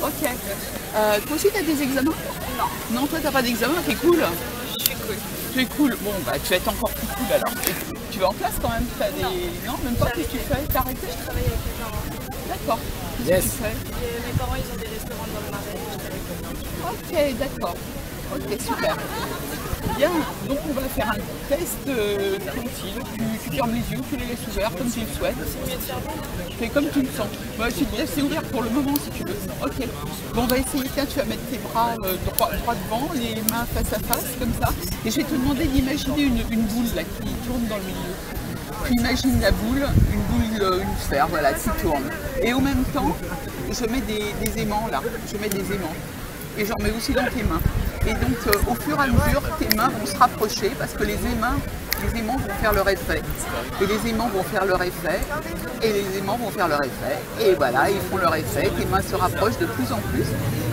Ok. Toi aussi, tu as des examens? Non. Non, toi, t'as pas d'examen, t'es cool. Je suis cool. Tu es cool. Bon, bah, tu vas être encore plus cool alors. Tu vas en classe quand même? T'as des... Non, même pas. Qu'est-ce que tu fais? T'as arrêté? Je travaille avec mes parents. D'accord. Qu'est-ce que tu fais? Mes parents, ils ont des restaurants dans le Marais. Je travaille avec eux. Ok, d'accord. Ok, super. Bien, donc on va faire un test tranquille. Tu fermes les yeux, tu les laisses ouverts comme tu le souhaites. C'est mieux de faire bon. Fais comme tu le sens. Bah, c'est ouvert pour le moment si tu veux. Ok. Bon, on va essayer. Tiens, tu vas mettre tes bras droit devant, les mains face à face, comme ça. Et je vais te demander d'imaginer une boule là qui tourne dans le milieu. Tu imagines la boule, une sphère, voilà, qui tourne. Et en même temps, je mets des aimants là. Je mets des aimants. Et j'en mets aussi dans tes mains. Et donc, au fur et à mesure, tes mains vont se rapprocher parce que les aimants vont faire leur effet. Et les aimants vont faire leur effet. Et les aimants vont faire leur effet. Et voilà, ils font leur effet. Tes mains se rapprochent de plus en plus.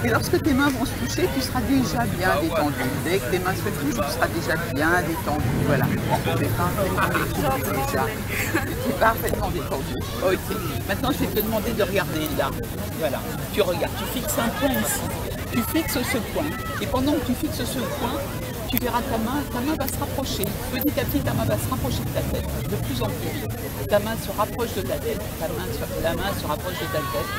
Et lorsque tes mains vont se toucher, tu seras déjà bien détendu. Dès que tes mains se touchent, tu seras déjà bien détendu. Voilà. Tu es parfaitement détendu déjà. Tu es parfaitement détendu. Ok. Maintenant, je vais te demander de regarder là. Voilà. Tu regardes. Tu fixes un point ici. Tu fixes ce point. Et pendant que tu fixes ce point, tu verras ta main va se rapprocher. Petit à petit, ta main va se rapprocher de ta tête, de plus en plus vite. Ta main se rapproche de ta tête, la main se rapproche de ta tête,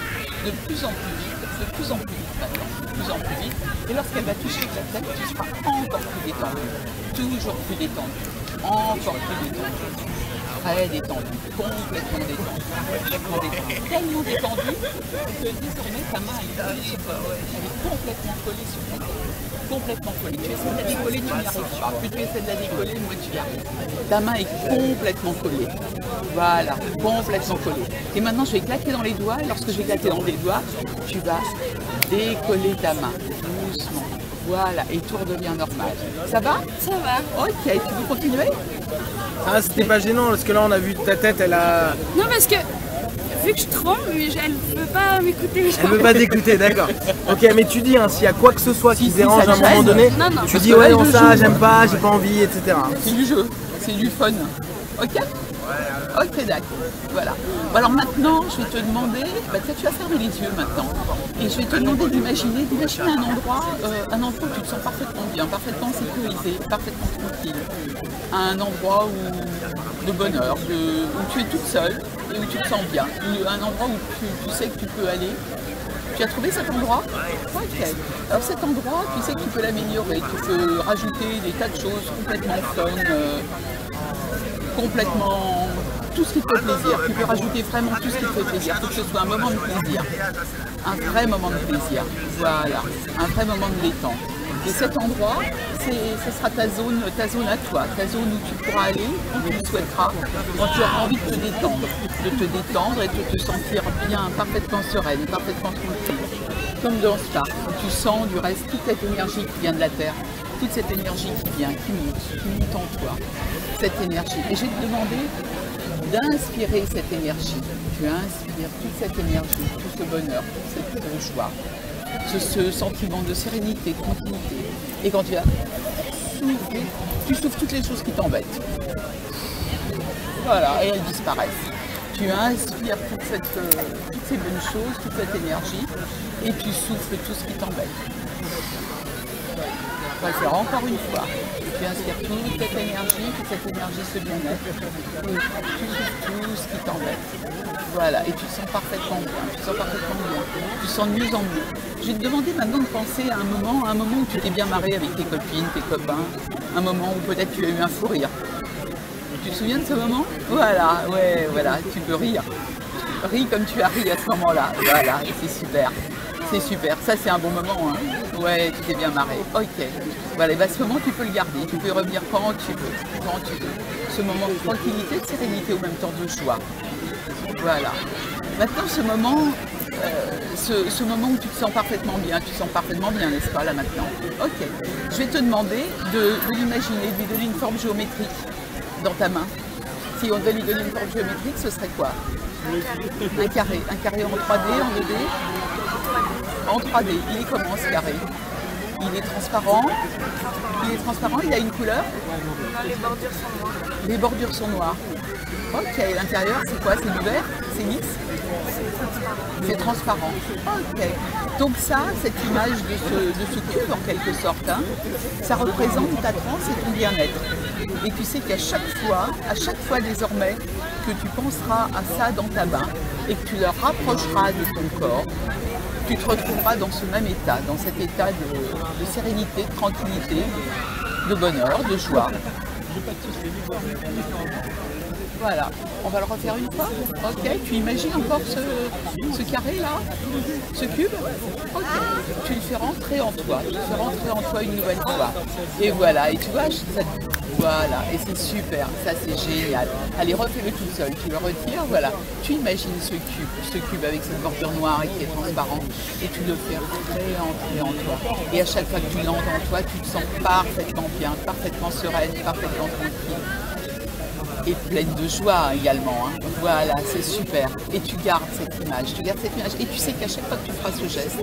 de plus en plus vite, de plus en plus vite maintenant, de plus en plus vite. Et lorsqu'elle va toucher ta tête, tu seras encore plus détendu, toujours plus détendu, encore plus détendu. Très détendu, complètement détendu, tellement détendu que désormais ta main est collée sur ta tête, elle est complètement collée sur ta tête, complètement collée. Tu essaies de la décoller, tu n'y arrives pas. Plus tu essaies de la décoller, moins tu y arrives. Ta main est complètement collée. Voilà, complètement collée. Et maintenant je vais éclater dans les doigts, et lorsque je vais éclater dans les doigts, tu vas décoller ta main, doucement. Voilà, et tout redevient normal. Ça va? Ça va. Ok, tu veux continuer? Ah, c'était pas gênant parce que là on a vu ta tête, elle a. Non, parce que vu que je tremble, elle ne veut pas m'écouter. Elle veut pas t'écouter, d'accord. Ok, mais tu dis, hein, s'il y a quoi que ce soit qui Si dérange ça à un te moment gêne. donné, Non, non. tu Parce dis que là, ouais, il non, le ça, joue. j'aime pas, j'ai pas envie, etc. C'est du jeu, c'est du fun. Ok? Ok, d'accord. Voilà. Bon, alors maintenant, je vais te demander, tu vas fermer les yeux maintenant. Et je vais te demander d'imaginer un endroit où tu te sens parfaitement bien, parfaitement sécurisé, parfaitement tranquille. Un endroit de bonheur, où tu es toute seule et où tu te sens bien. Un endroit où tu sais que tu peux aller. Tu as trouvé cet endroit? Ok. Alors cet endroit, tu sais que tu peux l'améliorer. Tu peux rajouter des tas de choses complètement fun, complètement tout ce qui te fait plaisir. Tu peux rajouter vraiment tout ce qui te fait plaisir. Il faut que ce soit un moment de plaisir. Un vrai moment de plaisir. Voilà. Un vrai moment de détente. Et cet endroit, ce sera ta zone à toi, ta zone où tu pourras aller quand tu le souhaiteras, quand tu auras envie de te détendre et de te sentir bien, parfaitement sereine, parfaitement tranquille. Comme dans Spa, où tu sens du reste toute cette énergie qui vient de la Terre, toute cette énergie qui monte en toi, cette énergie. Et je vais te demander d'inspirer cette énergie. Tu inspires toute cette énergie, tout ce bonheur, cette joie. Ce sentiment de sérénité, de tranquillité. Et quand tu as soufflé, tu souffles toutes les choses qui t'embêtent. Voilà, et elles disparaissent. Tu inspires toutes ces bonnes choses, toute cette énergie, et tu souffles tout ce qui t'embête. On va le faire encore une fois. Tu inspires toute cette énergie, ce bien-être, et tu souffles tout ce qui t'embête. Voilà, et tu te sens parfaitement bien, tu te sens de mieux en mieux. Je vais te demander maintenant de penser à un moment où tu t'es bien marré avec tes copines, tes copains, un moment où peut-être tu as eu un fou rire. Tu te souviens de ce moment? Voilà, ouais, voilà, tu peux rire. Ris comme tu as ri à ce moment-là, voilà, c'est super. C'est super, ça c'est un bon moment, hein. Ouais, tu t'es bien marré, ok. Voilà, et ben, ce moment tu peux le garder, tu peux y revenir quand tu veux, Ce moment de tranquillité, de sérénité, au même temps de joie. Voilà. Maintenant, ce moment où tu te sens parfaitement bien, n'est-ce pas, là maintenant? Ok. Je vais te demander de l'imaginer, de lui donner une forme géométrique dans ta main. Si on devait lui donner une forme géométrique, ce serait quoi? Un carré en 3D, en 2D? En 3D. Il est comment ce carré? Il est transparent. Il a une couleur? Les bordures sont noires. Les bordures sont noires. Ok, l'intérieur c'est quoi? C'est du vert? s'assainisse. C'est transparent. Ok. Donc ça, cette image de ce cube en quelque sorte, hein, ça représente ta transe et ton bien-être. Et tu sais qu'à chaque fois désormais, que tu penseras à ça dans ta main et que tu le rapprocheras de ton corps, tu te retrouveras dans ce même état, dans cet état de sérénité, de tranquillité, de bonheur, de joie. Voilà, on va le refaire une fois. Ok, tu imagines encore ce carré là, ce cube. Ok, tu le fais rentrer en toi, une nouvelle fois. Et voilà, et tu vois, voilà, et c'est super, ça c'est génial. Allez, refais-le tout seul, tu le retires, voilà. Tu imagines ce cube avec cette bordure noire et qui est transparent, et tu le fais rentrer en toi. Et à chaque fois que tu l'entres en toi, tu te sens parfaitement bien, parfaitement sereine, parfaitement tranquille. Et pleine de joie également, hein. Voilà, c'est super. Et tu gardes cette image, et tu sais qu'à chaque fois que tu feras ce geste,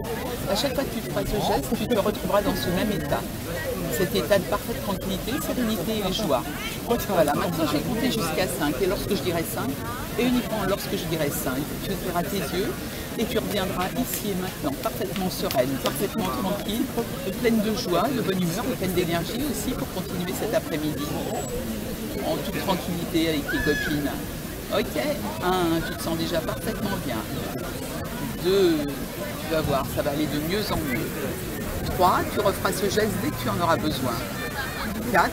tu te retrouveras dans ce même état. Cet état de parfaite tranquillité, sérénité et joie. Voilà, maintenant je vais compter jusqu'à 5, et lorsque je dirai 5, et uniquement lorsque je dirai 5, tu ouvriras tes yeux et tu reviendras ici et maintenant, parfaitement sereine, parfaitement tranquille, pleine de joie, de bonne humeur, et pleine d'énergie aussi pour continuer cet après-midi. En toute tranquillité avec tes copines. Ok, 1, tu te sens déjà parfaitement bien. 2, tu vas voir, ça va aller de mieux en mieux. 3, tu referas ce geste dès que tu en auras besoin. 4,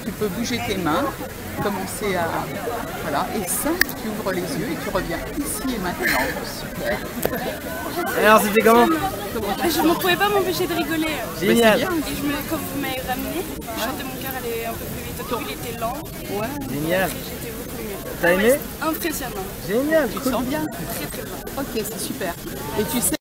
tu peux bouger tes mains, commencer à... Voilà. Et 5, tu ouvres les yeux et tu reviens ici et maintenant. Super. Alors c'était comment? Je ne pouvais pas m'empêcher de rigoler. Génial. Et quand vous m'avez ramené, je sentais mon cœur aller un peu plus vite. Au début, il était lent. Ouais. Génial. J'étais beaucoup mieux. T'as aimé? Impressionnant. Génial, Tu te sens bien? Très très bien. Ok, c'est super. Et tu sais